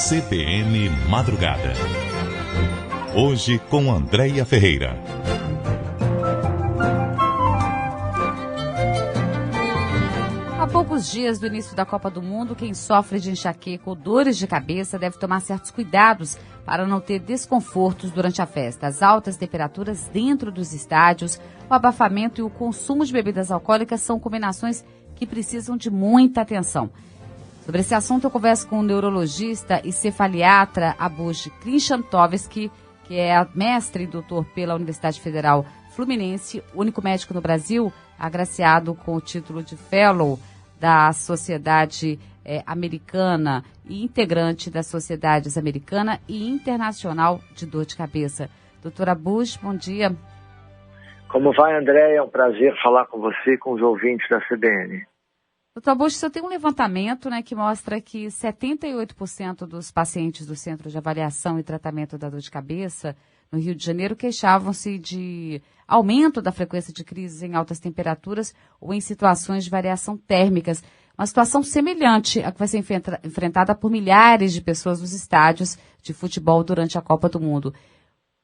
CBN Madrugada. Hoje com Andréia Ferreira. Há poucos dias do início da Copa do Mundo, quem sofre de enxaqueca ou dores de cabeça deve tomar certos cuidados para não ter desconfortos durante a festa. As altas temperaturas dentro dos estádios, o abafamento e o consumo de bebidas alcoólicas são combinações que precisam de muita atenção. Sobre esse assunto, eu converso com o neurologista e cefaliatra Abush Krishnantovski, que é mestre e doutor pela Universidade Federal Fluminense, único médico no Brasil agraciado com o título de Fellow da Sociedade Americana e integrante das Sociedades Americana e Internacional de Dor de Cabeça. Doutora Abush, bom dia. Como vai, Andréia? É um prazer falar com você e com os ouvintes da CBN. Doutor Abush, você tem um levantamento, que mostra que 78% dos pacientes do Centro de Avaliação e Tratamento da Dor de Cabeça no Rio de Janeiro queixavam-se de aumento da frequência de crises em altas temperaturas ou em situações de variação térmicas. Uma situação semelhante à que vai ser enfrentada por milhares de pessoas nos estádios de futebol durante a Copa do Mundo.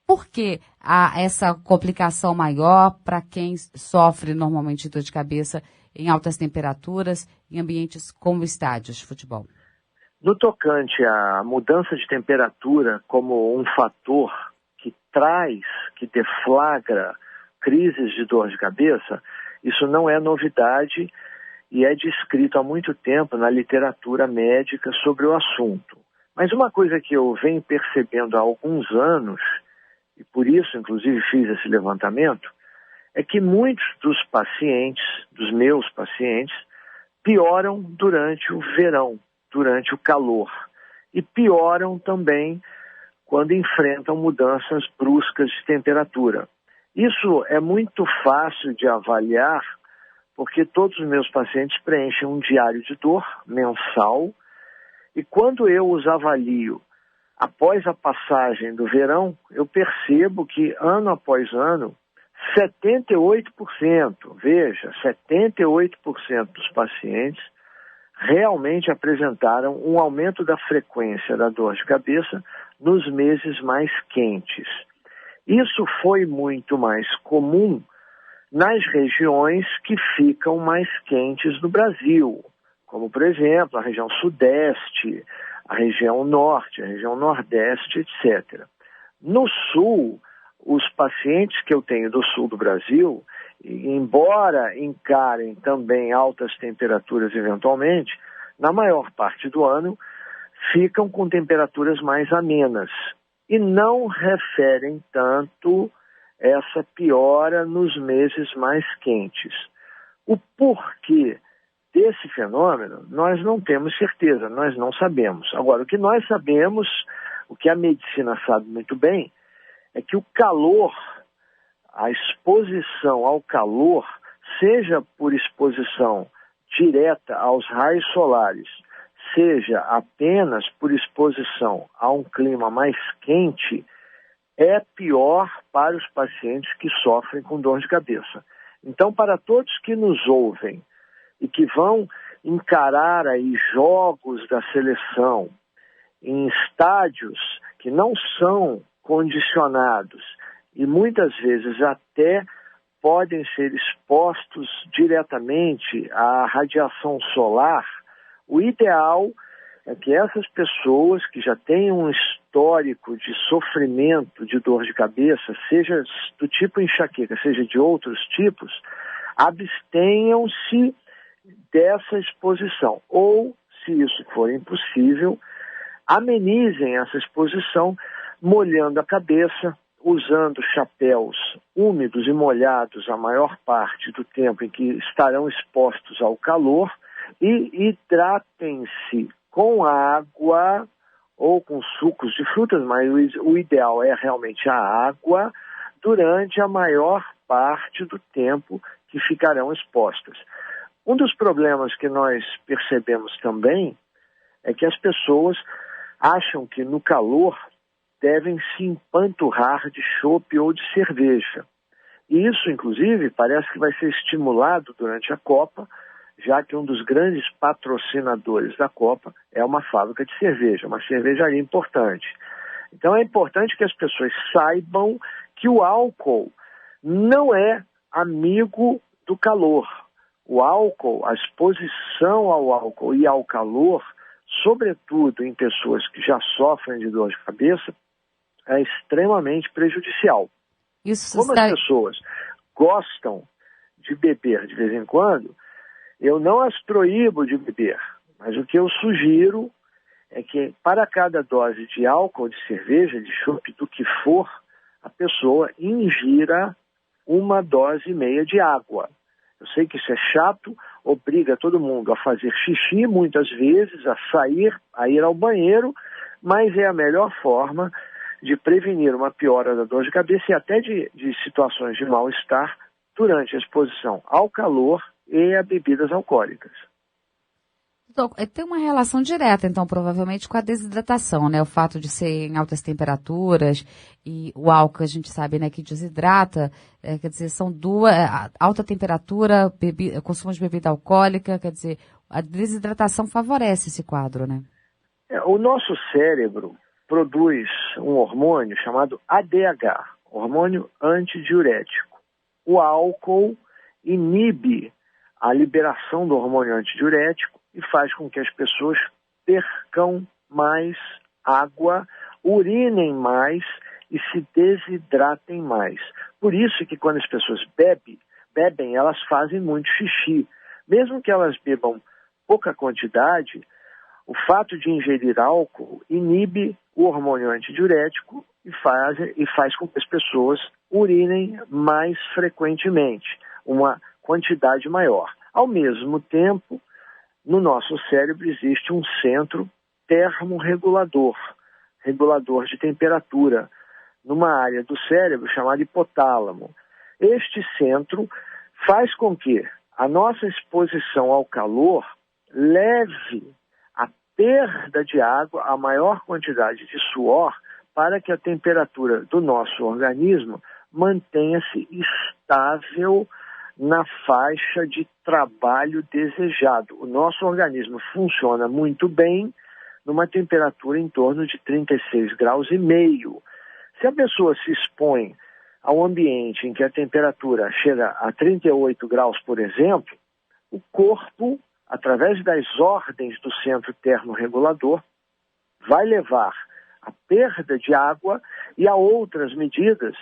Por que há essa complicação maior para quem sofre normalmente de dor de cabeça em altas temperaturas, em ambientes como estádios de futebol? No tocante à mudança de temperatura como um fator que traz, que deflagra crises de dor de cabeça, isso não é novidade e é descrito há muito tempo na literatura médica sobre o assunto. Mas uma coisa que eu venho percebendo há alguns anos, e por isso inclusive fiz esse levantamento, é que muitos dos pacientes, dos meus pacientes, pioram durante o verão, durante o calor. E pioram também quando enfrentam mudanças bruscas de temperatura. Isso é muito fácil de avaliar, porque todos os meus pacientes preenchem um diário de dor mensal, e quando eu os avalio após a passagem do verão, eu percebo que ano após ano, 78%, veja, 78% dos pacientes realmente apresentaram um aumento da frequência da dor de cabeça nos meses mais quentes. Isso foi muito mais comum nas regiões que ficam mais quentes no Brasil, como, por exemplo, a região sudeste, a região norte, a região nordeste, etc. No sul, os pacientes que eu tenho do sul do Brasil, embora encarem também altas temperaturas eventualmente, na maior parte do ano ficam com temperaturas mais amenas e não referem tanto essa piora nos meses mais quentes. O porquê desse fenômeno, nós não temos certeza, nós não sabemos. Agora, o que nós sabemos, o que a medicina sabe muito bem, é que o calor, a exposição ao calor, seja por exposição direta aos raios solares, seja apenas por exposição a um clima mais quente, é pior para os pacientes que sofrem com dor de cabeça. Então, para todos que nos ouvem e que vão encarar aí jogos da seleção em estádios que não são condicionados e muitas vezes até podem ser expostos diretamente à radiação solar, o ideal é que essas pessoas que já têm um histórico de sofrimento de dor de cabeça, seja do tipo enxaqueca, seja de outros tipos, abstenham-se dessa exposição. Ou, se isso for impossível, amenizem essa exposição molhando a cabeça, usando chapéus úmidos e molhados a maior parte do tempo em que estarão expostos ao calor, e hidratem-se com água ou com sucos de frutas, mas o ideal é realmente a água durante a maior parte do tempo que ficarão expostas. Um dos problemas que nós percebemos também é que as pessoas acham que no calor devem se empanturrar de chopp ou de cerveja. E isso, inclusive, parece que vai ser estimulado durante a Copa já que um dos grandes patrocinadores da Copa é uma fábrica de cerveja, uma cervejaria importante. Então é importante que as pessoas saibam que o álcool não é amigo do calor. O álcool, a exposição ao álcool e ao calor, sobretudo em pessoas que já sofrem de dor de cabeça, é extremamente prejudicial. Como as pessoas gostam de beber de vez em quando, eu não as proíbo de beber, mas o que eu sugiro é que para cada dose de álcool, de cerveja, de chopp, do que for, a pessoa ingira 1,5 doses de água. Eu sei que isso é chato, obriga todo mundo a fazer xixi muitas vezes, a sair, a ir ao banheiro, mas é a melhor forma de prevenir uma piora da dor de cabeça e até de situações de mal-estar durante a exposição ao calor e a bebidas alcoólicas. Tem uma relação direta, então, provavelmente, com a desidratação, né? O fato de ser em altas temperaturas e o álcool, a gente sabe, né, que desidrata, quer dizer, são duas, alta temperatura, consumo de bebida alcoólica, quer dizer, a desidratação favorece esse quadro, né? O nosso cérebro produz um hormônio chamado ADH, hormônio antidiurético. O álcool inibe a liberação do hormônio antidiurético e faz com que as pessoas percam mais água, urinem mais e se desidratem mais. Por isso que quando as pessoas bebem, elas fazem muito xixi. Mesmo que elas bebam pouca quantidade, o fato de ingerir álcool inibe o hormônio antidiurético e faz com que as pessoas urinem mais frequentemente, uma quantidade maior. Ao mesmo tempo, no nosso cérebro existe um centro termorregulador, regulador de temperatura, numa área do cérebro chamada hipotálamo. Este centro faz com que a nossa exposição ao calor leve a perda de água, a maior quantidade de suor, para que a temperatura do nosso organismo mantenha-se estável na faixa de trabalho desejado. O nosso organismo funciona muito bem numa temperatura em torno de 36,5 graus. Se a pessoa se expõe a um ambiente em que a temperatura chega a 38 graus, por exemplo, o corpo, através das ordens do centro termorregulador, vai levar a perda de água e a outras medidas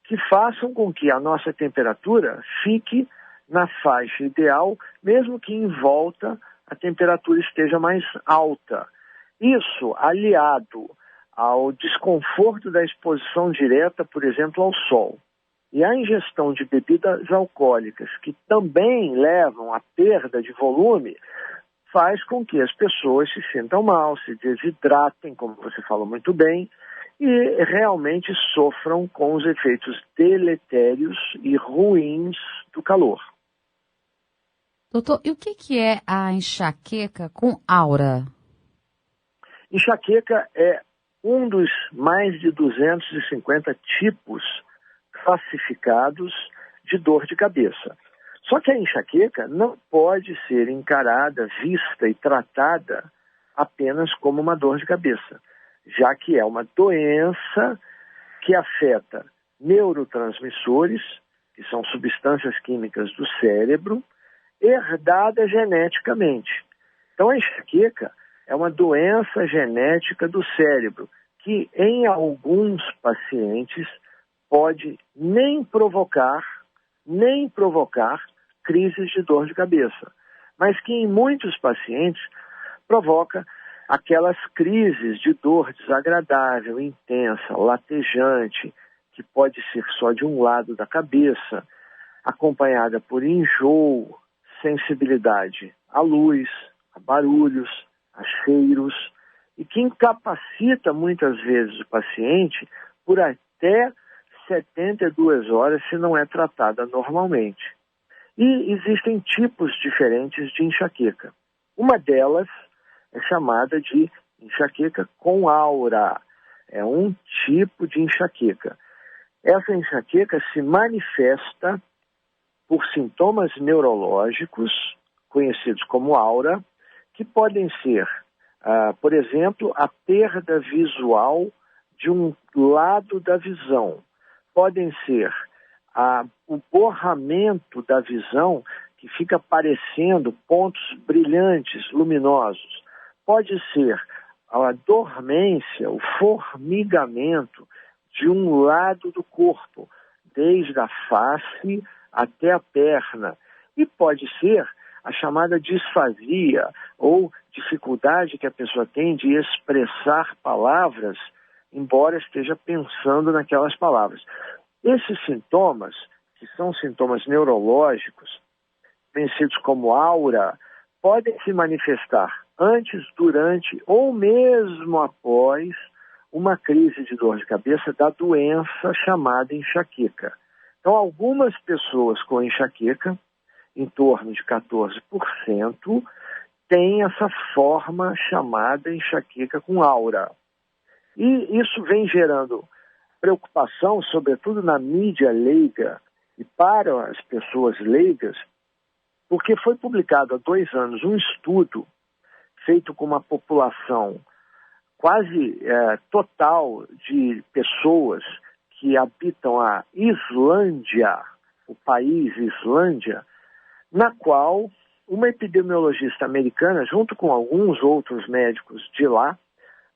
que façam com que a nossa temperatura fique na faixa ideal, mesmo que em volta a temperatura esteja mais alta. Isso, aliado ao desconforto da exposição direta, por exemplo, ao sol, e a ingestão de bebidas alcoólicas, que também levam à perda de volume, faz com que as pessoas se sintam mal, se desidratem, como você falou muito bem, e realmente sofram com os efeitos deletérios e ruins do calor. Doutor, e o que é a enxaqueca com aura? Enxaqueca é um dos mais de 250 tipos classificados de dor de cabeça. Só que a enxaqueca não pode ser encarada, vista e tratada apenas como uma dor de cabeça, já que é uma doença que afeta neurotransmissores, que são substâncias químicas do cérebro, herdadas geneticamente. Então a enxaqueca é uma doença genética do cérebro, que em alguns pacientes pode nem provocar crises de dor de cabeça, mas que em muitos pacientes provoca aquelas crises de dor desagradável, intensa, latejante, que pode ser só de um lado da cabeça, acompanhada por enjoo, sensibilidade à luz, a barulhos, a cheiros, e que incapacita muitas vezes o paciente por até 72 horas se não é tratada normalmente. E existem tipos diferentes de enxaqueca. Uma delas é chamada de enxaqueca com aura. É um tipo de enxaqueca. Essa enxaqueca se manifesta por sintomas neurológicos, conhecidos como aura, que podem ser, por exemplo, a perda visual de um lado da visão. Podem ser o borramento da visão, que fica aparecendo pontos brilhantes, luminosos. Pode ser a dormência, o formigamento de um lado do corpo, desde a face até a perna. E pode ser a chamada disfasia, ou dificuldade que a pessoa tem de expressar palavras, embora esteja pensando naquelas palavras. Esses sintomas, que são sintomas neurológicos, conhecidos como aura, podem se manifestar antes, durante ou mesmo após uma crise de dor de cabeça da doença chamada enxaqueca. Então, algumas pessoas com enxaqueca, em torno de 14%, têm essa forma chamada enxaqueca com aura. E isso vem gerando preocupação, sobretudo na mídia leiga e para as pessoas leigas, porque foi publicado há 2 anos um estudo feito com uma população quase total de pessoas que habitam a Islândia, o país Islândia, na qual uma epidemiologista americana, junto com alguns outros médicos de lá,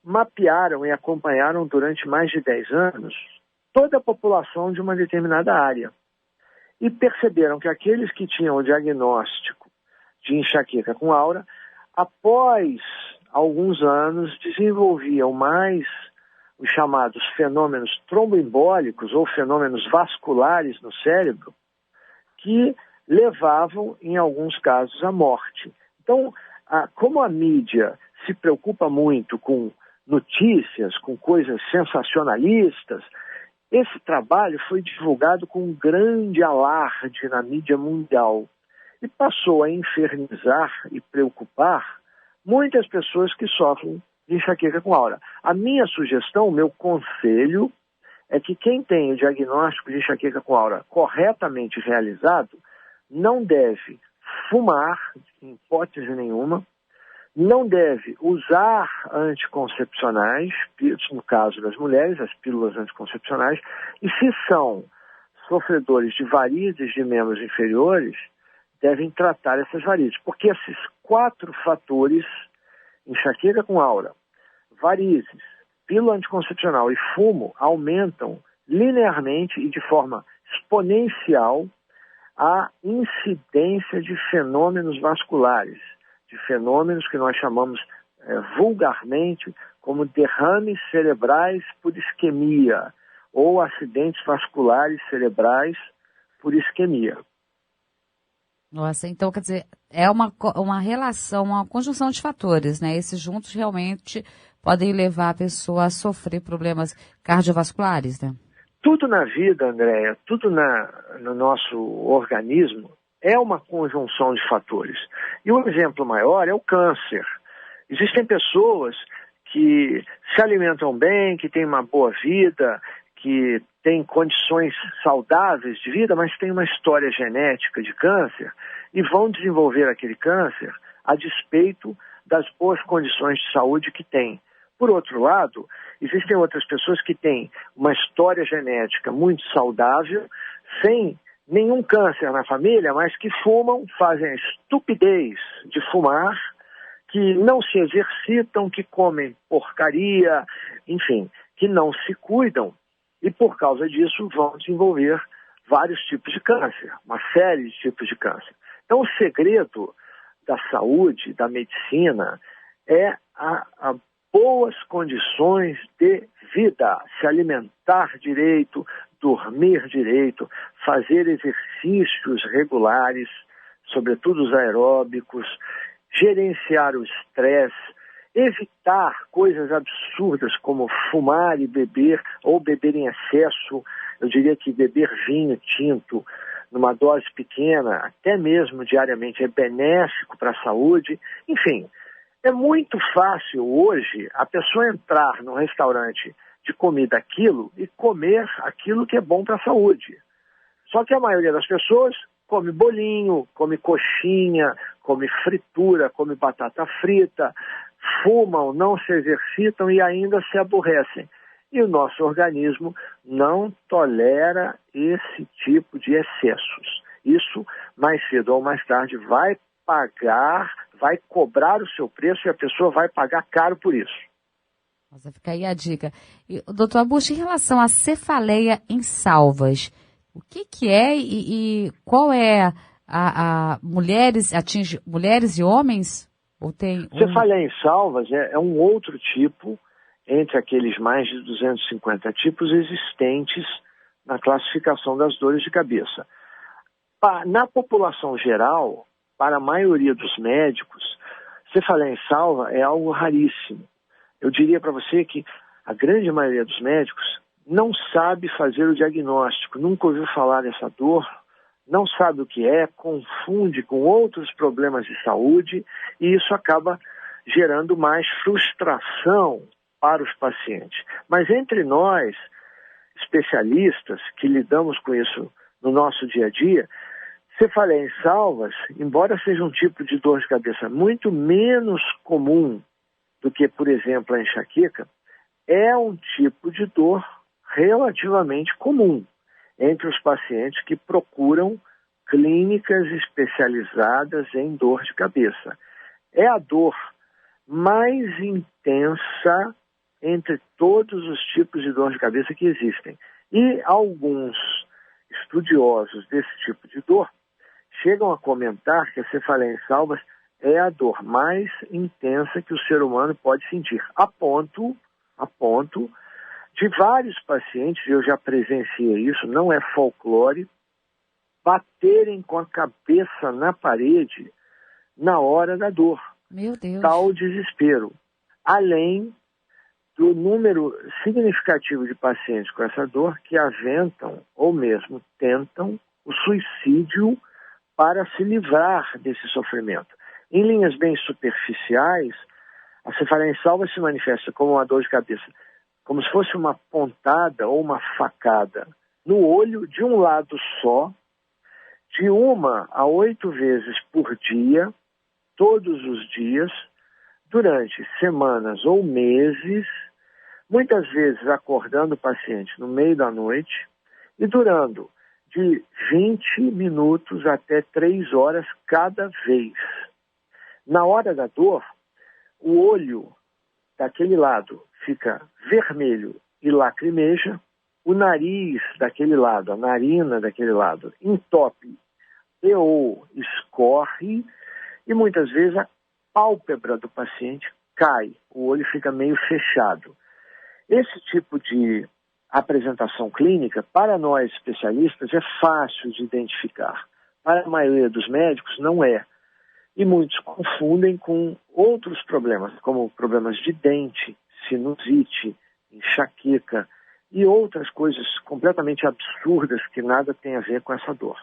mapearam e acompanharam durante mais de 10 anos toda a população de uma determinada área. E perceberam que aqueles que tinham o diagnóstico de enxaqueca com aura, após alguns anos, desenvolviam mais os chamados fenômenos tromboembólicos ou fenômenos vasculares no cérebro, que levavam, em alguns casos, à morte. Então, como a mídia se preocupa muito com notícias, com coisas sensacionalistas, esse trabalho foi divulgado com um grande alarde na mídia mundial e passou a infernizar e preocupar muitas pessoas que sofrem de enxaqueca com aura. A minha sugestão, o meu conselho, é que quem tem o diagnóstico de enxaqueca com aura corretamente realizado não deve fumar, em hipótese nenhuma, não deve usar anticoncepcionais, no caso das mulheres, as pílulas anticoncepcionais, e se são sofredores de varizes de membros inferiores, devem tratar essas varizes, porque esses 4 fatores, enxaqueca com aura, varizes, pílula anticoncepcional e fumo, aumentam linearmente e de forma exponencial a incidência de fenômenos vasculares, de fenômenos que nós chamamos vulgarmente como derrames cerebrais por isquemia ou acidentes vasculares cerebrais por isquemia. Nossa, então quer dizer, é uma relação, uma conjunção de fatores, né? Esses juntos realmente podem levar a pessoa a sofrer problemas cardiovasculares, né? Tudo na vida, Andréia, tudo no nosso organismo é uma conjunção de fatores. E o exemplo maior é o câncer. Existem pessoas que se alimentam bem, que têm uma boa vida, que têm condições saudáveis de vida, mas têm uma história genética de câncer e vão desenvolver aquele câncer a despeito das boas condições de saúde que têm. Por outro lado, existem outras pessoas que têm uma história genética muito saudável, sem nenhum câncer na família, mas que fumam, fazem a estupidez de fumar, que não se exercitam, que comem porcaria, enfim, que não se cuidam e por causa disso vão desenvolver vários tipos de câncer, uma série de tipos de câncer. Então o segredo da saúde, da medicina, é a boas condições de vida, se alimentar direito, dormir direito, fazer exercícios regulares, sobretudo os aeróbicos, gerenciar o estresse, evitar coisas absurdas como fumar e beber, ou beber em excesso. Eu diria que beber vinho tinto numa dose pequena, até mesmo diariamente, é benéfico para a saúde. Enfim, é muito fácil hoje a pessoa entrar num restaurante de comida aquilo e comer aquilo que é bom para a saúde. Só que a maioria das pessoas come bolinho, come coxinha, come fritura, come batata frita, fumam, não se exercitam e ainda se aborrecem. E o nosso organismo não tolera esse tipo de excessos. Isso, mais cedo ou mais tarde, vai pagar, vai cobrar o seu preço e a pessoa vai pagar caro por isso. Nossa, fica aí a dica. E, doutor Augusto, em relação à cefaleia em salvas, o que é e qual é a mulheres, atinge mulheres e homens? Ou tem Cefaleia em salvas é um outro tipo entre aqueles mais de 250 tipos existentes na classificação das dores de cabeça. Na população geral, para a maioria dos médicos, cefaleia em salva é algo raríssimo. Eu diria para você que a grande maioria dos médicos não sabe fazer o diagnóstico, nunca ouviu falar dessa dor, não sabe o que é, confunde com outros problemas de saúde e isso acaba gerando mais frustração para os pacientes. Mas entre nós, especialistas que lidamos com isso no nosso dia a dia, cefaleia em salvas, embora seja um tipo de dor de cabeça muito menos comum do que, por exemplo, a enxaqueca, é um tipo de dor relativamente comum entre os pacientes que procuram clínicas especializadas em dor de cabeça. É a dor mais intensa entre todos os tipos de dor de cabeça que existem. E alguns estudiosos desse tipo de dor chegam a comentar que a cefaleia em salvas é a dor mais intensa que o ser humano pode sentir, a ponto de vários pacientes, eu já presenciei isso, não é folclore, baterem com a cabeça na parede na hora da dor. Meu Deus. Tal desespero. Além do número significativo de pacientes com essa dor que aventam ou mesmo tentam o suicídio para se livrar desse sofrimento. Em linhas bem superficiais, a cefaleia em salvas se manifesta como uma dor de cabeça, como se fosse uma pontada ou uma facada no olho de um lado só, de 1 a 8 vezes por dia, todos os dias, durante semanas ou meses, muitas vezes acordando o paciente no meio da noite e durando de 20 minutos até 3 horas cada vez. Na hora da dor, o olho daquele lado fica vermelho e lacrimeja, o nariz daquele lado, a narina daquele lado, entope ou escorre e muitas vezes a pálpebra do paciente cai, o olho fica meio fechado. Esse tipo de apresentação clínica, para nós especialistas, é fácil de identificar. Para a maioria dos médicos, não é. E muitos confundem com outros problemas, como problemas de dente, sinusite, enxaqueca e outras coisas completamente absurdas que nada tem a ver com essa dor.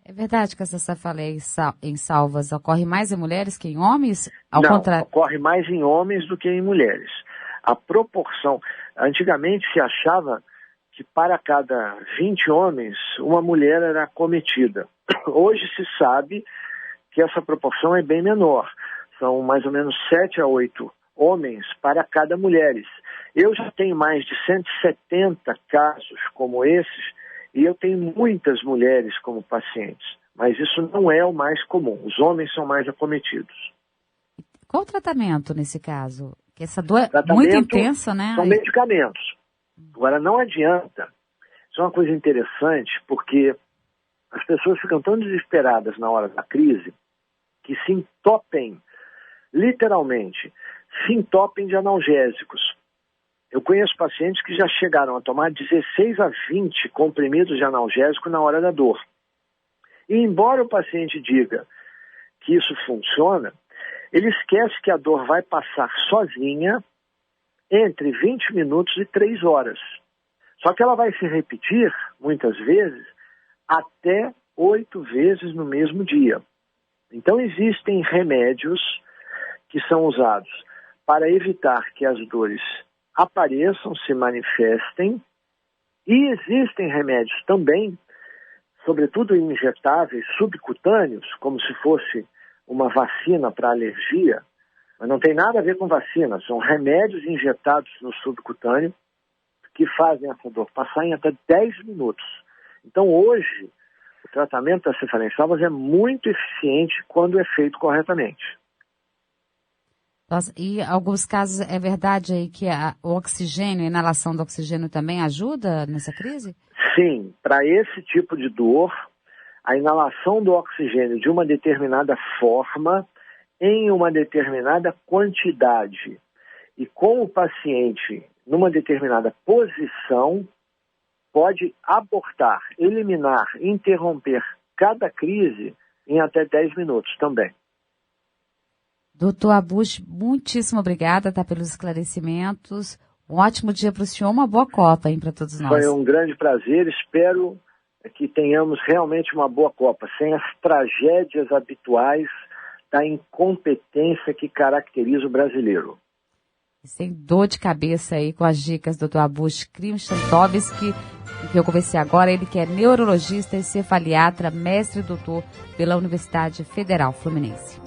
É verdade que essa cefaleia em salvas ocorre mais em mulheres que em homens? Ao Não, contrário. Ocorre mais em homens do que em mulheres. A proporção, antigamente se achava que para cada 20 homens, uma mulher era acometida. Hoje se sabe que essa proporção é bem menor. São mais ou menos 7 a 8 homens para cada mulheres. Eu já tenho mais de 170 casos como esses e eu tenho muitas mulheres como pacientes. Mas isso não é o mais comum. Os homens são mais acometidos. Qual o tratamento nesse caso? Que essa dor é muito intensa, né? São medicamentos. Agora, não adianta. Isso é uma coisa interessante, porque as pessoas ficam tão desesperadas na hora da crise que se entopem, literalmente, se entopem de analgésicos. Eu conheço pacientes que já chegaram a tomar 16 a 20 comprimidos de analgésico na hora da dor. E embora o paciente diga que isso funciona, ele esquece que a dor vai passar sozinha entre 20 minutos e 3 horas. Só que ela vai se repetir, muitas vezes, até 8 vezes no mesmo dia. Então existem remédios que são usados para evitar que as dores apareçam, se manifestem, e existem remédios também, sobretudo injetáveis, subcutâneos, como se fosse uma vacina para alergia, mas não tem nada a ver com vacina, são remédios injetados no subcutâneo que fazem essa dor passar em até 10 minutos. Então hoje, o tratamento das cefaleencephalus é muito eficiente quando é feito corretamente. Nossa, e em alguns casos é verdade aí que o oxigênio, a inalação do oxigênio também ajuda nessa crise? Sim, para esse tipo de dor, a inalação do oxigênio de uma determinada forma, em uma determinada quantidade, e com o paciente numa determinada posição, pode abortar, eliminar, interromper cada crise em até 10 minutos também. Doutor Abush, muitíssimo obrigada, pelos esclarecimentos. Um ótimo dia para o senhor, uma boa Copa, para todos nós. Foi um grande prazer, espero que tenhamos realmente uma boa Copa, sem as tragédias habituais da incompetência que caracteriza o brasileiro. E sem dor de cabeça aí com as dicas do Dr. Abush Krimchantovski, que eu conversei agora, ele que é neurologista e cefaliatra, mestre e doutor pela Universidade Federal Fluminense.